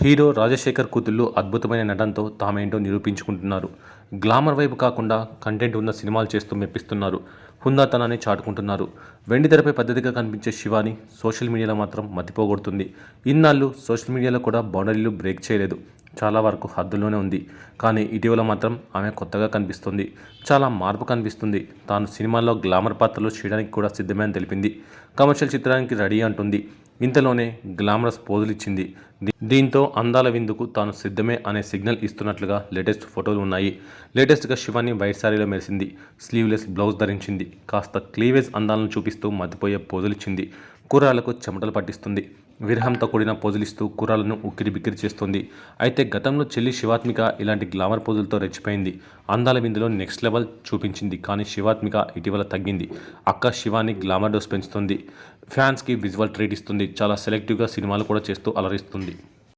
Hero Rajasekhar కూతుళ్ళు అద్భుతమైన నటనతో తామేంటో నిరూపించుకుంటున్నారు. గ్లామర్ వైపు కాకుండా కంటెంట్ ఉన్న సినిమాలు చేస్తూ మెప్పిస్తున్నారు. హుందాతనాన్ని చాటుకుంటున్నారు. వెండితెరపై పద్ధతిగా కనిపించే శివాని సోషల్ మీడియాలో మాత్రం మతిపోగొడుతుంది. ఇన్నాళ్ళు సోషల్ మీడియాలో కూడా బౌండరీలు బ్రేక్ చేయలేదు. చాలా వరకు హద్దుల్లోనే ఉంది. కానీ ఇటీవల మాత్రం ఆమె కొత్తగా కనిపిస్తుంది. చాలా మార్పు కనిపిస్తుంది. తాను సినిమాల్లో గ్లామర్ పాత్రలు చేయడానికి కూడా సిద్ధమే అని తెలిపింది. కమర్షియల్ చిత్రానికి రెడీ అంటుంది. ఇంతలోనే గ్లామరస్ పోజులిచ్చింది. దీంతో అందాల విందుకు తాను సిద్ధమే అనే సిగ్నల్ ఇస్తున్నట్లుగా లేటెస్ట్ ఫోటోలు ఉన్నాయి. లేటెస్ట్గా శివాని వైట్ శారీలో మెరిసింది. స్లీవ్లెస్ బ్లౌజ్ ధరించింది. కాస్త క్లీవేజ్ అందాలను చూపిస్తూ మతిపోయే పోజులిచ్చింది. కుర్రాళ్లకు చెమటలు పట్టిస్తుంది. విరహంతో కూడిన పోజులిస్తూ కుర్రాళ్లను ఉక్కిరి బిక్కిరి చేస్తుంది. అయితే గతంలో చెల్లి శివాత్మిక ఇలాంటి గ్లామర్ పోజులతో రెచ్చిపోయింది. అందాల విందులో నెక్స్ట్ లెవెల్ చూపించింది. కానీ శివాత్మిక ఇటీవల తగ్గింది. అక్క శివాని గ్లామర్ డోస్ పెంచుతుంది. ఫ్యాన్స్కి విజువల్ ట్రీట్ ఇస్తుంది. చాలా సెలెక్టివ్గా సినిమాలు కూడా చేస్తూ అలరిస్తుంది.